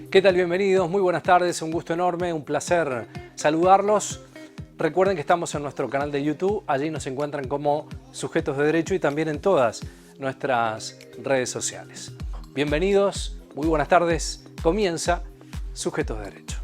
¿Qué tal? Bienvenidos, muy buenas tardes, un gusto enorme, un placer saludarlos. Recuerden que estamos en nuestro canal de YouTube, allí nos encuentran como Sujetos de Derecho y también en todas nuestras redes sociales. Bienvenidos, muy buenas tardes, comienza Sujetos de Derecho.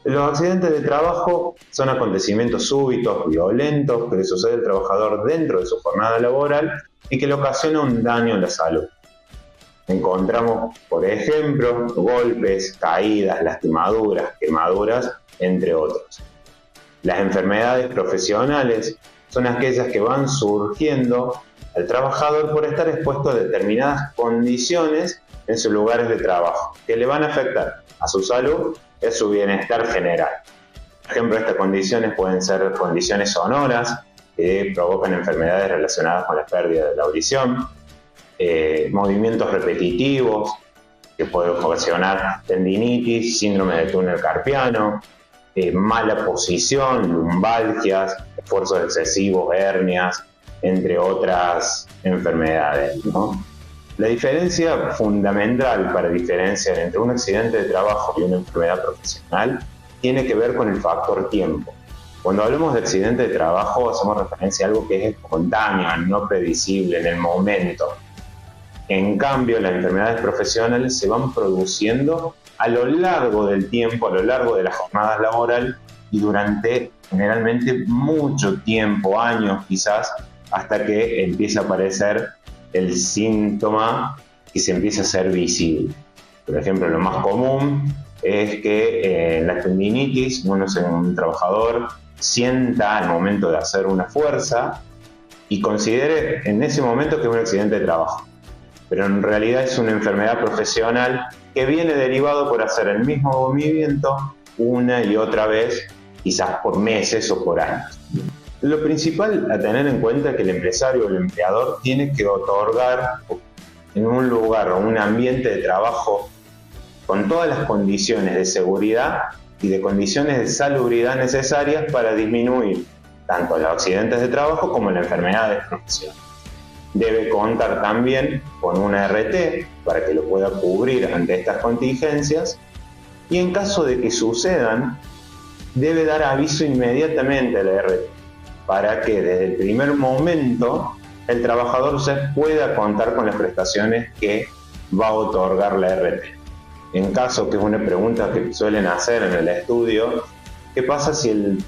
Los accidentes de trabajo son acontecimientos súbitos, violentos, que le sucede al trabajador dentro de su jornada laboral y que le ocasiona un daño en la salud. Encontramos, por ejemplo, golpes, caídas, lastimaduras, quemaduras, entre otros. Las enfermedades profesionales son aquellas que van surgiendo al trabajador por estar expuesto a determinadas condiciones en sus lugares de trabajo, que le van a afectar a su salud y a su bienestar general. Por ejemplo, estas condiciones pueden ser condiciones sonoras que provocan enfermedades relacionadas con la pérdida de la audición, movimientos repetitivos que pueden ocasionar tendinitis, síndrome de túnel carpiano, mala posición, lumbalgias, esfuerzos excesivos, hernias, entre otras enfermedades, ¿no? La diferencia fundamental para diferenciar entre un accidente de trabajo y una enfermedad profesional tiene que ver con el factor tiempo. Cuando hablamos de accidente de trabajo hacemos referencia a algo que es espontáneo, no predecible en el momento. En cambio, las enfermedades profesionales se van produciendo a lo largo del tiempo, a lo largo de la jornada laboral y durante generalmente mucho tiempo, años quizás, hasta que empieza a aparecer el síntoma y se empieza a hacer visible. Por ejemplo, lo más común es que la tendinitis, un trabajador sienta al momento de hacer una fuerza y considere en ese momento que es un accidente de trabajo. Pero en realidad es una enfermedad profesional que viene derivado por hacer el mismo movimiento una y otra vez, quizás por meses o por años. Lo principal a tener en cuenta es que el empresario o el empleador tiene que otorgar en un lugar o un ambiente de trabajo con todas las condiciones de seguridad y de condiciones de salubridad necesarias para disminuir tanto los accidentes de trabajo como las enfermedades profesionales. Debe contar también con una RT para que lo pueda cubrir ante estas contingencias y en caso de que sucedan, debe dar aviso inmediatamente a la RT para que desde el primer momento el trabajador se pueda contar con las prestaciones que va a otorgar la RT. En caso, que es una pregunta que suelen hacer en el estudio, ¿qué pasa si el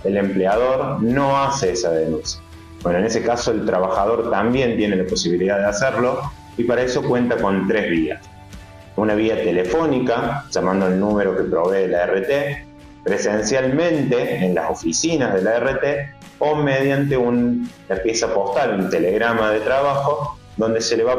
empleador no hace esa denuncia? Bueno, en ese caso el trabajador también tiene la posibilidad de hacerlo y para eso cuenta con 3 vías. Una vía telefónica, llamando al número que provee la RT, presencialmente en las oficinas de la RT o mediante una pieza postal, un telegrama de trabajo, donde se le va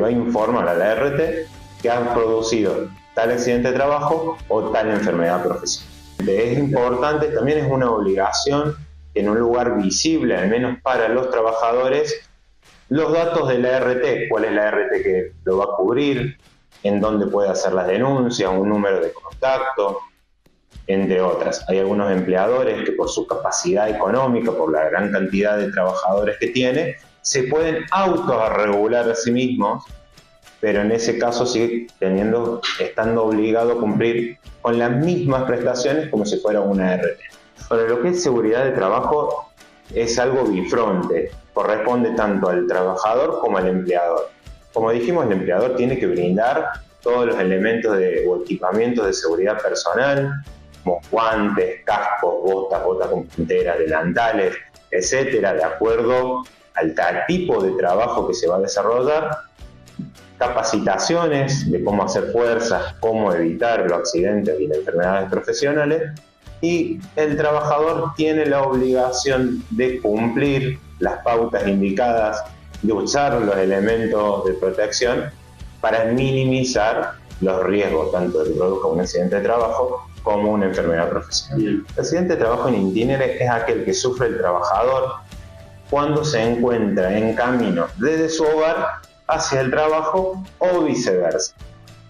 a informar a la RT que ha producido tal accidente de trabajo o tal enfermedad profesional. Es importante, también es una obligación en un lugar visible, al menos para los trabajadores, los datos de la RT, cuál es la RT que lo va a cubrir, en dónde puede hacer las denuncias, un número de contacto, entre otras. Hay algunos empleadores que por su capacidad económica, por la gran cantidad de trabajadores que tiene, se pueden autorregular a sí mismos, pero en ese caso sigue estando obligado a cumplir con las mismas prestaciones como si fuera una RT. Para lo que es seguridad de trabajo es algo bifronte, corresponde tanto al trabajador como al empleador. Como dijimos, el empleador tiene que brindar todos los elementos o equipamientos de seguridad personal, como guantes, cascos, botas con punteras, delantales, etcétera, de acuerdo al tipo de trabajo que se va a desarrollar, capacitaciones de cómo hacer fuerzas, cómo evitar los accidentes y las enfermedades profesionales, y el trabajador tiene la obligación de cumplir las pautas indicadas, de usar los elementos de protección para minimizar los riesgos tanto de que produzca un accidente de trabajo como una enfermedad profesional. El accidente de trabajo en intínere es aquel que sufre el trabajador cuando se encuentra en camino desde su hogar hacia el trabajo o viceversa.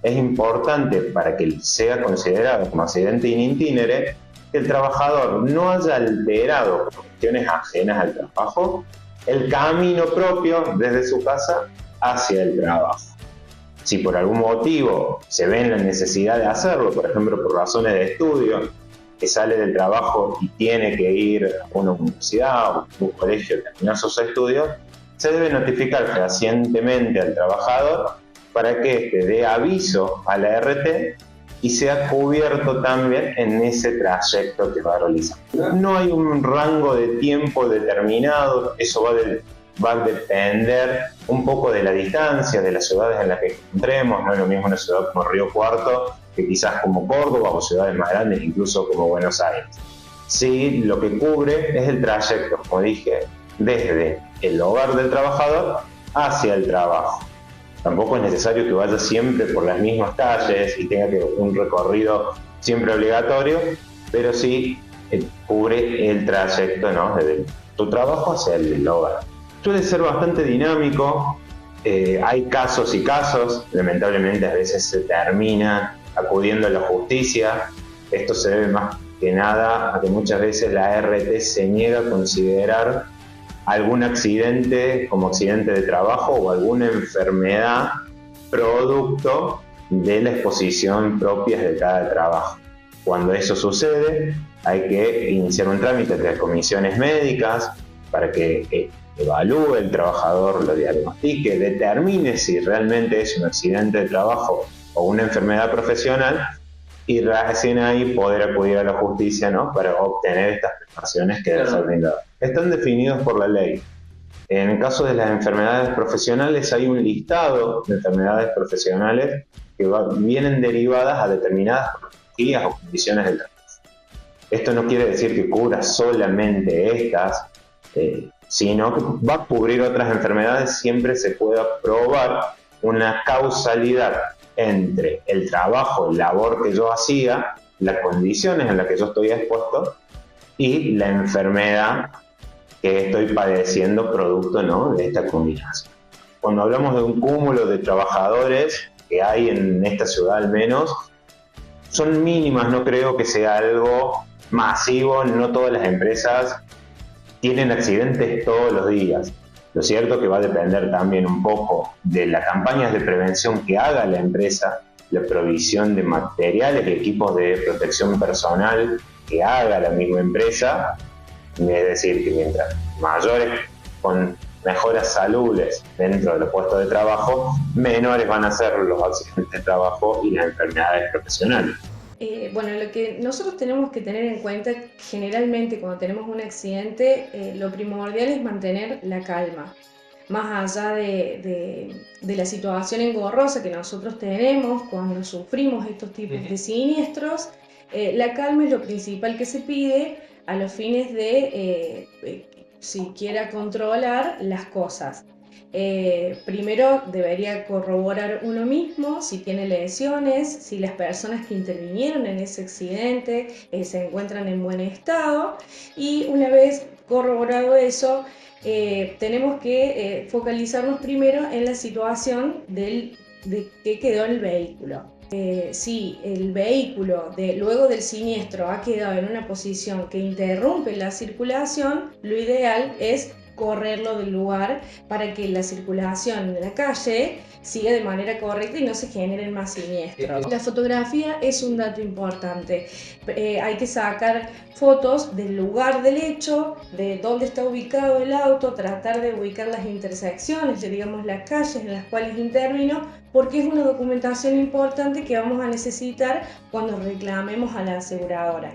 Es importante para que sea considerado como accidente in itinere que el trabajador no haya alterado por cuestiones ajenas al trabajo el camino propio desde su casa hacia el trabajo. Si por algún motivo se ve en la necesidad de hacerlo, por ejemplo por razones de estudio, que sale del trabajo y tiene que ir a una universidad o a un colegio a terminar sus estudios, se debe notificar fehacientemente al trabajador para que éste dé aviso a la RT y sea cubierto también en ese trayecto que va a realizar. No hay un rango de tiempo determinado, eso va a depender un poco de la distancia, de las ciudades en las que encontremos. No es lo mismo una ciudad como Río Cuarto que quizás como Córdoba o ciudades más grandes, incluso como Buenos Aires. Sí, lo que cubre es el trayecto, como dije, desde el hogar del trabajador hacia el trabajo. Tampoco es necesario que vaya siempre por las mismas calles y tenga que un recorrido siempre obligatorio, pero sí cubre el trayecto, ¿no?, desde tu trabajo hacia el hogar. Suele ser bastante dinámico, hay casos y casos, lamentablemente a veces se termina acudiendo a la justicia. Esto se debe más que nada a que muchas veces la RT se niega a considerar algún accidente como accidente de trabajo o alguna enfermedad producto de la exposición propia de cada trabajo. Cuando eso sucede, hay que iniciar un trámite de comisiones médicas para que evalúe el trabajador, lo diagnostique, determine si realmente es un accidente de trabajo o una enfermedad profesional y recién ahí poder acudir a la justicia, ¿no?, para obtener estas prestaciones que deben ser brindadas. Están definidos por la ley. En el caso de las enfermedades profesionales hay un listado de enfermedades profesionales que vienen derivadas a determinadas patologías o condiciones del trabajo. Esto no quiere decir que cubra solamente estas, sino que va a cubrir otras enfermedades siempre se pueda probar una causalidad entre el trabajo, el labor que yo hacía, las condiciones en las que yo estoy expuesto y la enfermedad que estoy padeciendo producto, ¿no?, de esta combinación. Cuando hablamos de un cúmulo de trabajadores que hay en esta ciudad al menos, son mínimas, no creo que sea algo masivo, no todas las empresas tienen accidentes todos los días. Lo cierto que va a depender también un poco de las campañas de prevención que haga la empresa, la provisión de materiales y equipos de protección personal que haga la misma empresa. Es decir, que mientras mayores con mejoras saludes dentro del puesto de trabajo, menores van a ser los accidentes de trabajo y las enfermedades profesionales. Bueno, lo que nosotros tenemos que tener en cuenta generalmente cuando tenemos un accidente, lo primordial es mantener la calma. Más allá de la situación engorrosa que nosotros tenemos cuando sufrimos estos tipos de siniestros, la calma es lo principal que se pide a los fines de siquiera controlar las cosas. Primero debería corroborar uno mismo si tiene lesiones, si las personas que intervinieron en ese accidente se encuentran en buen estado, y una vez corroborado eso, tenemos que focalizarnos primero en la situación de que quedó el vehículo. Si el vehículo luego del siniestro ha quedado en una posición que interrumpe la circulación, lo ideal es correrlo del lugar para que la circulación de la calle siga de manera correcta y no se generen más siniestros. La fotografía es un dato importante. Hay que sacar fotos del lugar del hecho, de dónde está ubicado el auto, tratar de ubicar las intersecciones, digamos las calles en las cuales intervino, porque es una documentación importante que vamos a necesitar cuando reclamemos a la aseguradora.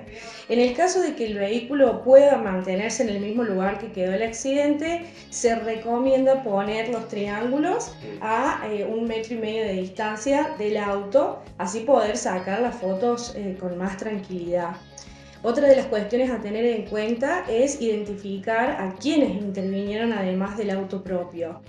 En el caso de que el vehículo pueda mantenerse en el mismo lugar que quedó el accidente, se recomienda poner los triángulos a 1,5 metros de distancia del auto, así poder sacar las fotos con más tranquilidad. Otra de las cuestiones a tener en cuenta es identificar a quienes intervinieron además del auto propio,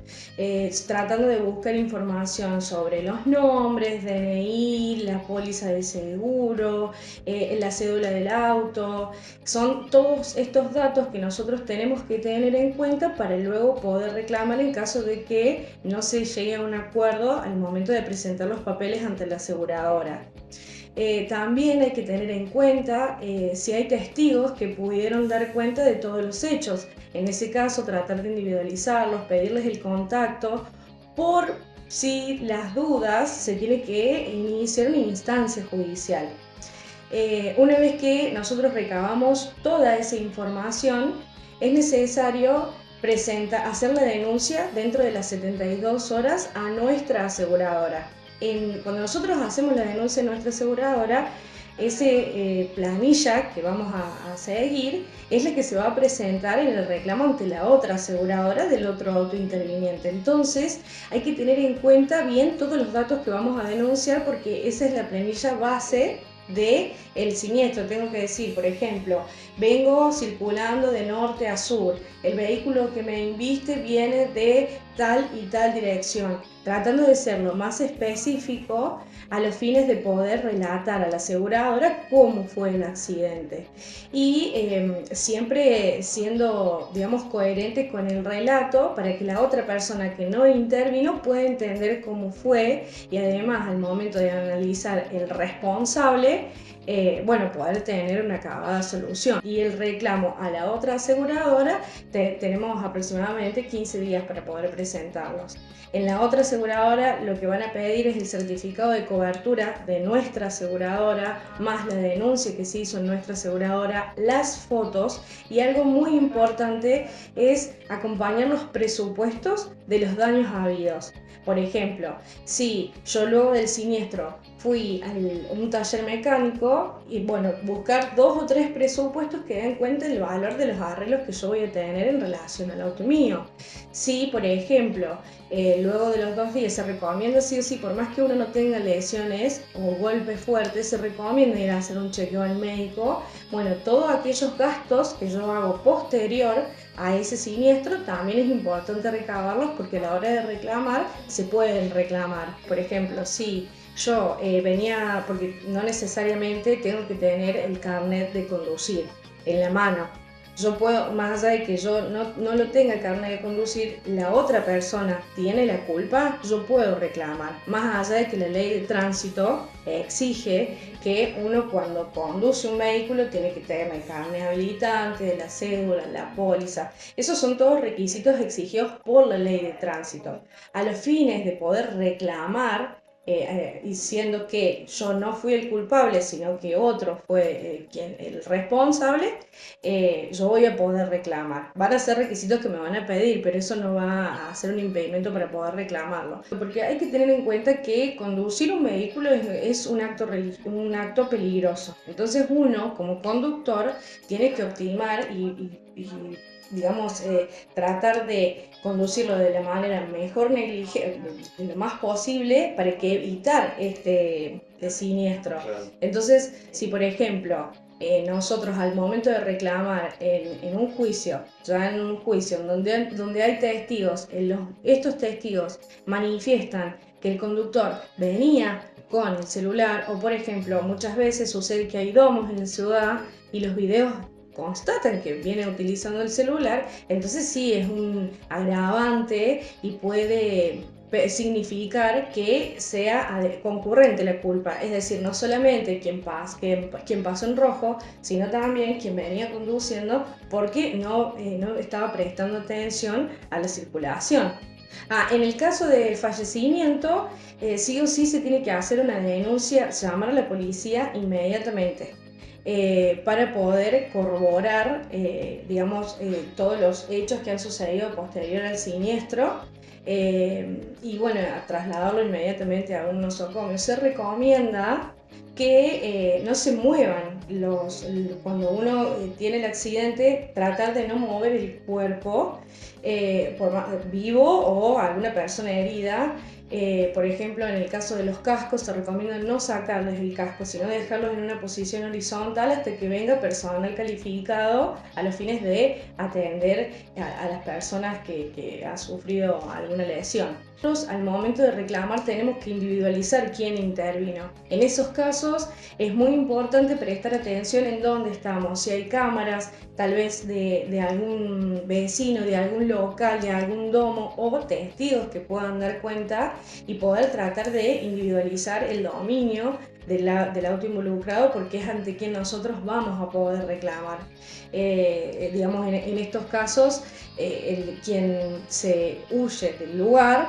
tratando de buscar información sobre los nombres, DNI, la póliza de seguro, la cédula del auto. Son todos estos datos que nosotros tenemos que tener en cuenta para luego poder reclamar en caso de que no se llegue a un acuerdo al momento de presentar los papeles ante la aseguradora. También hay que tener en cuenta si hay testigos que pudieron dar cuenta de todos los hechos. En ese caso, tratar de individualizarlos, pedirles el contacto, por si las dudas se tiene que iniciar una instancia judicial. Una vez que nosotros recabamos toda esa información, es necesario hacer la denuncia dentro de las 72 horas a nuestra aseguradora. Cuando nosotros hacemos la denuncia a nuestra aseguradora, ese planilla que vamos a seguir es la que se va a presentar en el reclamo ante la otra aseguradora del otro auto interviniente. Entonces hay que tener en cuenta bien todos los datos que vamos a denunciar, porque esa es la planilla base del siniestro. Tengo que decir, por ejemplo, vengo circulando de norte a sur, el vehículo que me embiste viene de tal y tal dirección, tratando de ser lo más específico a los fines de poder relatar a la aseguradora cómo fue el accidente, y siempre siendo, digamos, coherente con el relato para que la otra persona que no intervino pueda entender cómo fue, y además al momento de analizar el responsable, poder tener una acabada solución. Y el reclamo a la otra aseguradora tenemos aproximadamente 15 días para poder presentarlos. En la otra aseguradora lo que van a pedir es el certificado de cobertura de nuestra aseguradora, más la denuncia que se hizo en nuestra aseguradora, las fotos, y algo muy importante es acompañar los presupuestos de los daños habidos. Por ejemplo, si yo luego del siniestro fui a un taller mecánico, y buscar 2 o 3 presupuestos que den cuenta del valor de los arreglos que yo voy a tener en relación al auto mío. Si, por ejemplo, luego de los 2 días se recomienda sí o sí, por más que uno no tenga lesiones o golpes fuertes, se recomienda ir a hacer un chequeo al médico. Todos aquellos gastos que yo hago posterior a ese siniestro también es importante recabarlos, porque a la hora de reclamar se pueden reclamar. Por ejemplo, si yo venía, porque no necesariamente tengo que tener el carnet de conducir en la mano. Yo puedo, más allá de que yo no lo tenga el carnet de conducir, la otra persona tiene la culpa, yo puedo reclamar. Más allá de que la ley de tránsito exige que uno, cuando conduce un vehículo, tiene que tener el carnet habilitante, de la cédula, la póliza. Esos son todos requisitos exigidos por la ley de tránsito. A los fines de poder reclamar, diciendo que yo no fui el culpable, sino que otro fue el responsable, yo voy a poder reclamar. Van a ser requisitos que me van a pedir, pero eso no va a ser un impedimento para poder reclamarlo. Porque hay que tener en cuenta que conducir un vehículo es un acto peligroso. Entonces uno, como conductor, tiene que optimar y digamos, tratar de conducirlo de la manera mejor lo más posible, para que evitar este siniestro. Estos si por ejemplo nosotros al momento de reclamar en un juicio, ya en un juicio donde hay testigos, estos testigos manifiestan que el conductor venía con el celular, o por ejemplo muchas veces sucede que hay domos en la ciudad y los videos constatan que viene utilizando el celular, entonces sí es un agravante y puede significar que sea concurrente la culpa, es decir, no solamente quien pasó en rojo, sino también quien venía conduciendo porque no estaba prestando atención a la circulación. En el caso de fallecimiento, sí o sí se tiene que hacer una denuncia, llamar a la policía inmediatamente, para poder corroborar, todos los hechos que han sucedido posterior al siniestro, y a trasladarlo inmediatamente a un nosocomio. Se recomienda que no se muevan cuando uno tiene el accidente, tratar de no mover el cuerpo vivo o alguna persona herida. Por ejemplo, en el caso de los cascos, se recomienda no sacarles el casco, sino dejarlos en una posición horizontal hasta que venga personal calificado a los fines de atender a las personas que han sufrido alguna lesión. Nosotros, al momento de reclamar, tenemos que individualizar quién intervino. En esos casos es muy importante prestar atención en dónde estamos, si hay cámaras, tal vez de algún vecino, de algún local, de algún domo o testigos que puedan dar cuenta y poder tratar de individualizar el dominio del auto involucrado, porque es ante quien nosotros vamos a poder reclamar. Digamos, en estos casos, quien se huye del lugar,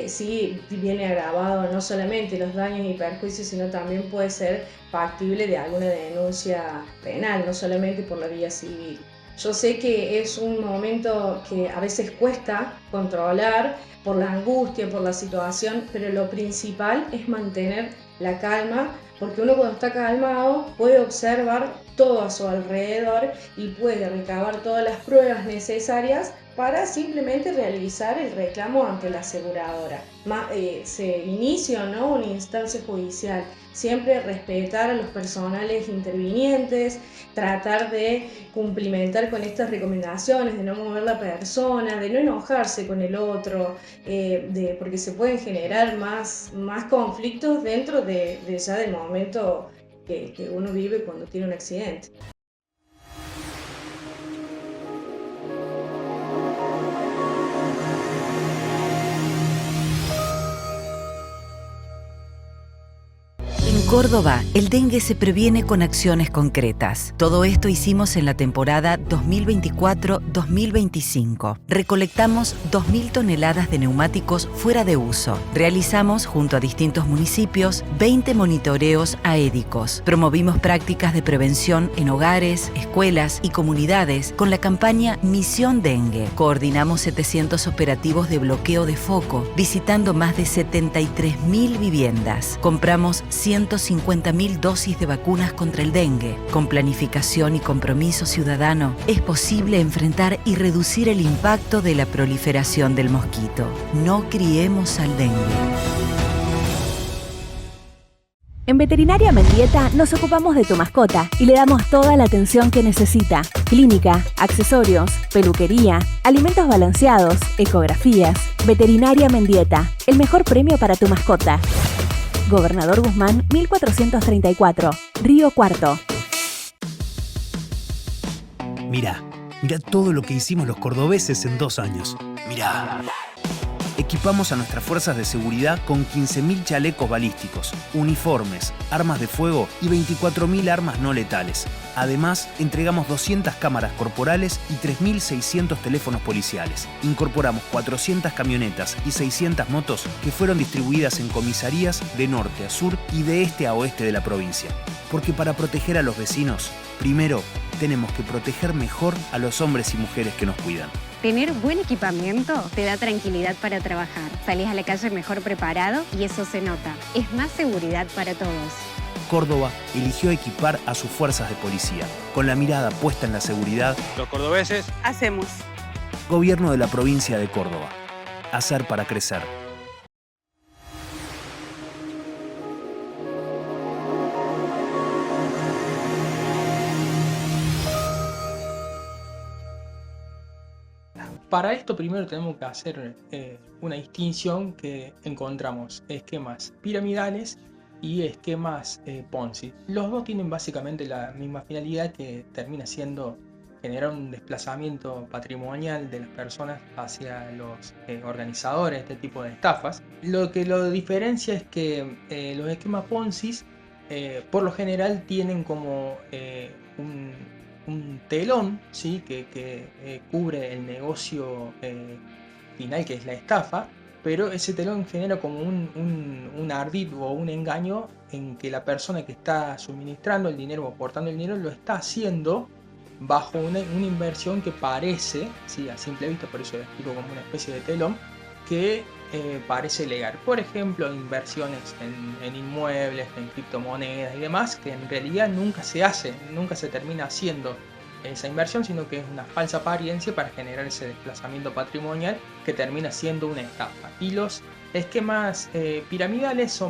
sí viene agravado no solamente los daños y perjuicios, sino también puede ser factible de alguna denuncia penal, no solamente por la vía civil. Yo sé que es un momento que a veces cuesta controlar por la angustia, por la situación, pero lo principal es mantener la calma, porque uno cuando está calmado puede observar todo a su alrededor y puede recabar todas las pruebas necesarias para simplemente realizar el reclamo ante la aseguradora. Se inicia o no una instancia judicial, siempre respetar a los personales intervinientes, tratar de cumplimentar con estas recomendaciones, de no mover la persona, de no enojarse con el otro, porque se pueden generar más conflictos dentro de ya del momento que uno vive cuando tiene un accidente. En Córdoba, el dengue se previene con acciones concretas. Todo esto hicimos en la temporada 2024-2025. Recolectamos 2.000 toneladas de neumáticos fuera de uso. Realizamos, junto a distintos municipios, 20 monitoreos aédicos. Promovimos prácticas de prevención en hogares, escuelas y comunidades con la campaña Misión Dengue. Coordinamos 700 operativos de bloqueo de foco, visitando más de 73.000 viviendas. Compramos 150.000 dosis de vacunas contra el dengue. Con planificación y compromiso ciudadano, es posible enfrentar y reducir el impacto de la proliferación del mosquito. No criemos al dengue. En Veterinaria Mendieta nos ocupamos de tu mascota y le damos toda la atención que necesita. Clínica, accesorios, peluquería, alimentos balanceados, ecografías. Veterinaria Mendieta, el mejor premio para tu mascota. Gobernador Guzmán, 1434, Río Cuarto. Mirá todo lo que hicimos los cordobeses en 2 años. Mirá. Equipamos a nuestras fuerzas de seguridad con 15.000 chalecos balísticos, uniformes, armas de fuego y 24.000 armas no letales. Además, entregamos 200 cámaras corporales y 3.600 teléfonos policiales. Incorporamos 400 camionetas y 600 motos que fueron distribuidas en comisarías de norte a sur y de este a oeste de la provincia. Porque para proteger a los vecinos, primero tenemos que proteger mejor a los hombres y mujeres que nos cuidan. Tener buen equipamiento te da tranquilidad para trabajar. Salís a la calle mejor preparado y eso se nota. Es más seguridad para todos. Córdoba eligió equipar a sus fuerzas de policía. Con la mirada puesta en la seguridad, los cordobeses hacemos. Gobierno de la provincia de Córdoba. Hacer para crecer. Para esto primero tenemos que hacer una distinción que encontramos esquemas piramidales y esquemas Ponzi. Los dos tienen básicamente la misma finalidad, que termina siendo generar un desplazamiento patrimonial de las personas hacia los organizadores de este tipo de estafas. Lo que lo diferencia es que los esquemas Ponzi por lo general tienen como un telón, ¿sí? que cubre el negocio final, que es la estafa, pero ese telón genera como un ardid o un engaño en que la persona que está suministrando el dinero o aportando el dinero lo está haciendo bajo una inversión que parece, ¿sí? A simple vista, por eso lo explico como una especie de telón, que parece legal. Por ejemplo, inversiones en inmuebles, en criptomonedas y demás, que en realidad nunca se hace, nunca se termina haciendo esa inversión, sino que es una falsa apariencia para generar ese desplazamiento patrimonial que termina siendo una estafa. Y los esquemas piramidales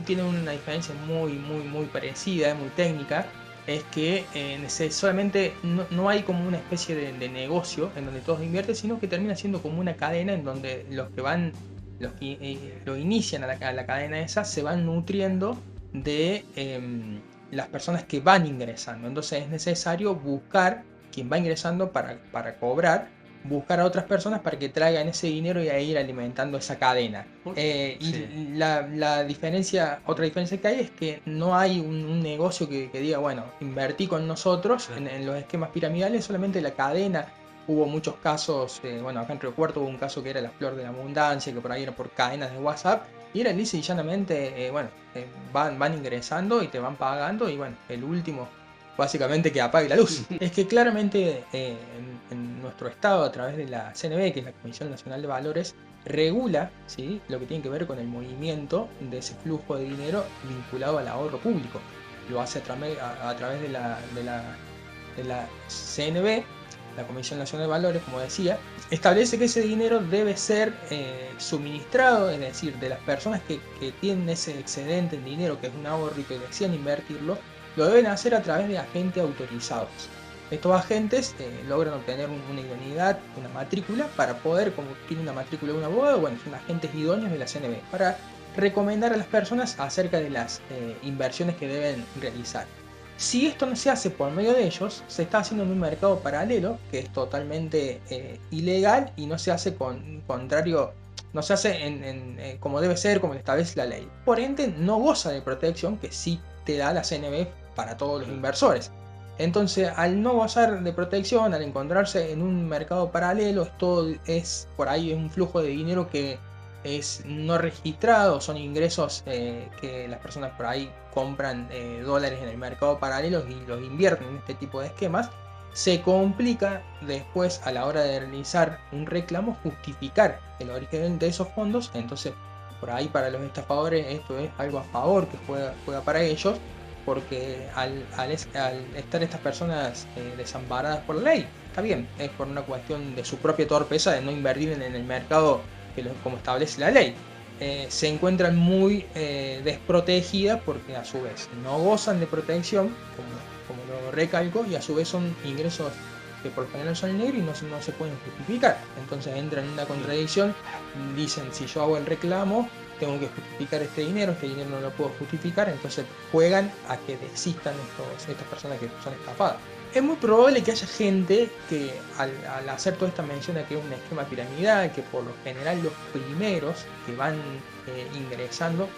tienen una diferencia muy parecida, muy técnica. Es que solamente no hay como una especie de negocio en donde todos invierten, sino que termina siendo como una cadena en donde los que lo inician a la cadena esa se van nutriendo de las personas que van ingresando. Entonces es necesario buscar quien va ingresando para cobrar, buscar a otras personas para que traigan ese dinero y a ir alimentando esa cadena. Y la diferencia, otra diferencia que hay es que no hay un negocio que diga, bueno, invertí con nosotros en los esquemas piramidales, solamente la cadena. Hubo muchos casos, bueno, acá en Río Cuarto hubo un caso que era la Flor de la Abundancia, que por ahí era por cadenas de WhatsApp, y era lisa y llanamente, van ingresando y te van pagando, y bueno, el último básicamente que apague la luz. Es que claramente en nuestro estado, a través de la CNV, que es la Comisión Nacional de Valores, regula, ¿sí?, lo que tiene que ver con el movimiento de ese flujo de dinero vinculado al ahorro público. Lo hace a través de la CNV, la Comisión Nacional de Valores, como decía, establece que ese dinero debe ser suministrado, es decir, de las personas que tienen ese excedente en dinero, que es un ahorro y que desean invertirlo, lo deben hacer a través de agentes autorizados. Estos agentes logran obtener una idoneidad, una matrícula, para poder, como tiene una matrícula de un abogado, bueno, son agentes idóneos de la CNV, para recomendar a las personas acerca de las inversiones que deben realizar. Si esto no se hace por medio de ellos, se está haciendo en un mercado paralelo que es totalmente ilegal y no se hace no se hace como debe ser, como le establece la ley. Por ende, no goza de protección que sí te da la CNV para todos los inversores. Entonces, al no gozar de protección, al encontrarse en un mercado paralelo, esto es por ahí un flujo de dinero que es no registrado, son ingresos que las personas por ahí compran dólares en el mercado paralelo y los invierten en este tipo de esquemas. Se complica después, a la hora de realizar un reclamo, justificar el origen de esos fondos. Entonces, por ahí para los estafadores esto es algo a favor que juega para ellos, porque al estar estas personas desamparadas por la ley, está bien, es por una cuestión de su propia torpeza de no invertir en el mercado como establece la ley. Se encuentran muy desprotegidas porque a su vez no gozan de protección, como lo recalco, y a su vez son ingresos que por lo general son negros y no se pueden justificar. Entonces entran en una contradicción, dicen, si yo hago el reclamo tengo que justificar este dinero no lo puedo justificar, entonces juegan a que desistan estas personas que son estafadas. Es muy probable que haya gente que al hacer toda esta mención de que es un esquema piramidal, que por lo general los primeros que van ingresando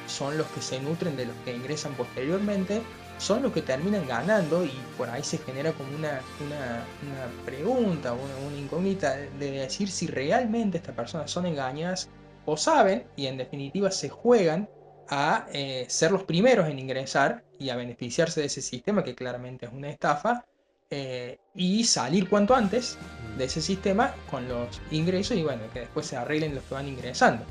son los que se nutren de los que ingresan posteriormente, son los que terminan ganando, y por ahí se genera como una pregunta, una incógnita de decir si realmente estas personas son engañadas o saben, y en definitiva se juegan a ser los primeros en ingresar y a beneficiarse de ese sistema que claramente es una estafa, y salir cuanto antes de ese sistema con los ingresos, y bueno, que después se arreglen los que van ingresando.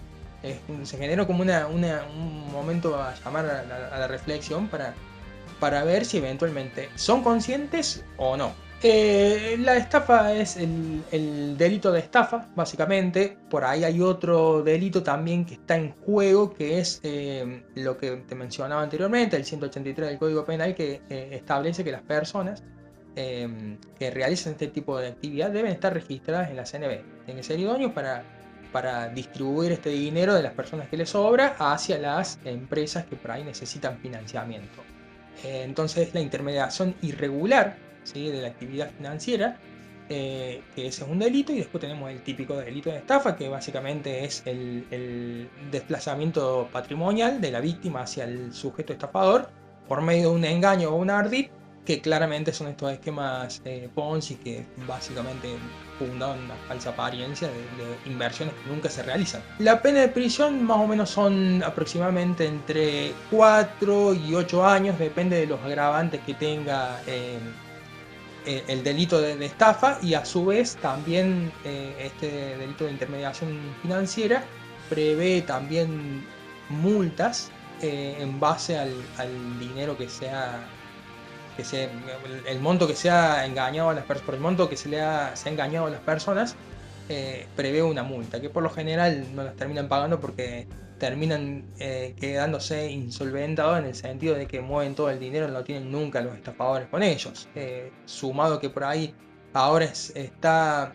Se genera como un momento a llamar a la reflexión para ver si eventualmente son conscientes o no. La estafa es el delito de estafa, básicamente. Por ahí hay otro delito también que está en juego, que es lo que te mencionaba anteriormente, el 183 del Código Penal, que establece que las personas que realizan este tipo de actividad deben estar registradas en la CNV. Tienen que ser idóneos para distribuir este dinero de las personas que les sobra hacia las empresas que por ahí necesitan financiamiento. Entonces, la intermediación irregular, ¿sí?, de la actividad financiera, que ese es un delito, y después tenemos el típico delito de estafa, que básicamente es el desplazamiento patrimonial de la víctima hacia el sujeto estafador por medio de un engaño o un ardid, que claramente son estos esquemas Ponzi, que básicamente fundan una falsa apariencia de inversiones que nunca se realizan. La pena de prisión más o menos son aproximadamente entre 4 y 8 años, depende de los agravantes que tenga el delito de estafa, y a su vez también este delito de intermediación financiera prevé también multas en base al dinero que sea el monto que se ha engañado a las personas, por el monto que se ha engañado a las personas, prevé una multa, que por lo general no las terminan pagando porque terminan quedándose insolventados en el sentido de que mueven todo el dinero y no tienen nunca los estafadores con ellos. Sumado que por ahí ahora está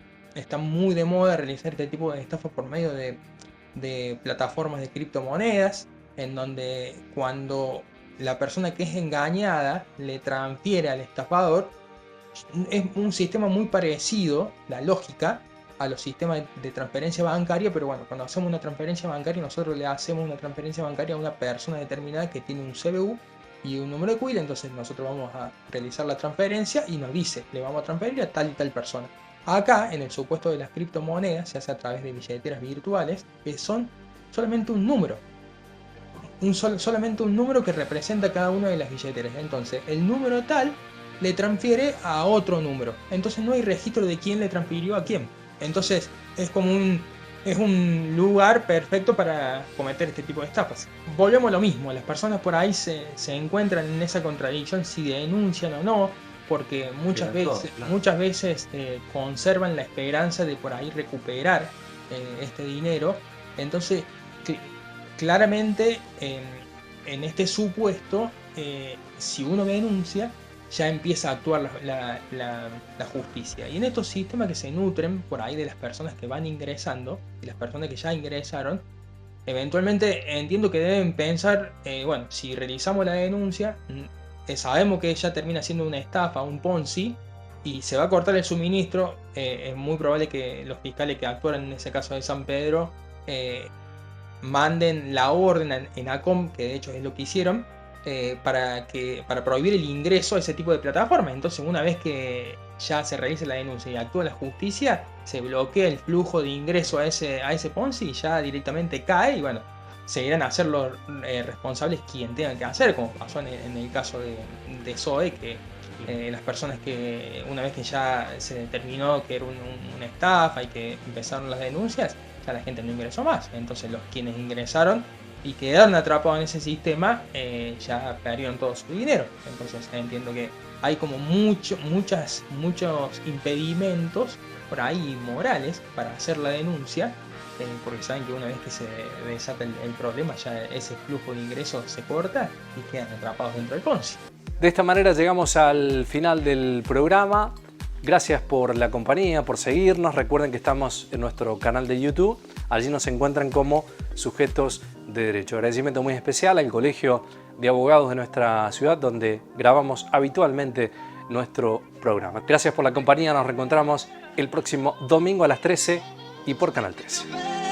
muy de moda realizar este tipo de estafas por medio de plataformas de criptomonedas, en donde cuando la persona que es engañada le transfiere al estafador, es un sistema muy parecido, la lógica, a los sistemas de transferencia bancaria, pero bueno, cuando hacemos una transferencia bancaria, nosotros le hacemos una transferencia bancaria a una persona determinada que tiene un CBU y un número de cuenta. Entonces nosotros vamos a realizar la transferencia y nos dice, le vamos a transferir a tal y tal persona. Acá, en el supuesto de las criptomonedas, se hace a través de billeteras virtuales, que son solamente un número. Solamente un número que representa cada una de las billeteras. Entonces, el número tal le transfiere a otro número. Entonces no hay registro de quién le transfirió a quién. Entonces es como un lugar perfecto para cometer este tipo de estafas. Volvemos a lo mismo, las personas por ahí se encuentran en esa contradicción si denuncian o no, porque muchas veces conservan la esperanza de por ahí recuperar este dinero. Entonces claramente en este supuesto, si uno denuncia, ya empieza a actuar la justicia. Y en estos sistemas que se nutren por ahí de las personas que van ingresando y las personas que ya ingresaron, eventualmente entiendo que deben pensar, bueno, si realizamos la denuncia, sabemos que ya termina siendo una estafa, un Ponzi, y se va a cortar el suministro. Es muy probable que los fiscales que actuaron en ese caso de San Pedro manden la orden en ACOM, que de hecho es lo que hicieron, para prohibir el ingreso a ese tipo de plataformas. Entonces, una vez que ya se realice la denuncia y actúa la justicia, se bloquea el flujo de ingreso a ese Ponzi y ya directamente cae, y bueno, seguirán a ser los responsables quien tengan que hacer, como pasó en el caso de Zoe, que las personas que una vez que ya se determinó que era una estafa y que empezaron las denuncias, ya la gente no ingresó más. Entonces quienes ingresaron y quedaron atrapados en ese sistema, ya perdieron todo su dinero. Entonces entiendo que hay como muchos impedimentos por ahí morales para hacer la denuncia, porque saben que una vez que se desata el problema, ya ese flujo de ingresos se corta y quedan atrapados dentro del Ponzi. De esta manera llegamos al final del programa. Gracias por la compañía, por seguirnos. Recuerden que estamos en nuestro canal de YouTube. Allí nos encuentran como Sujetos de Derecho. Agradecimiento muy especial al Colegio de Abogados de nuestra ciudad, donde grabamos habitualmente nuestro programa. Gracias por la compañía. Nos reencontramos el próximo domingo a las 13 y por Canal 13.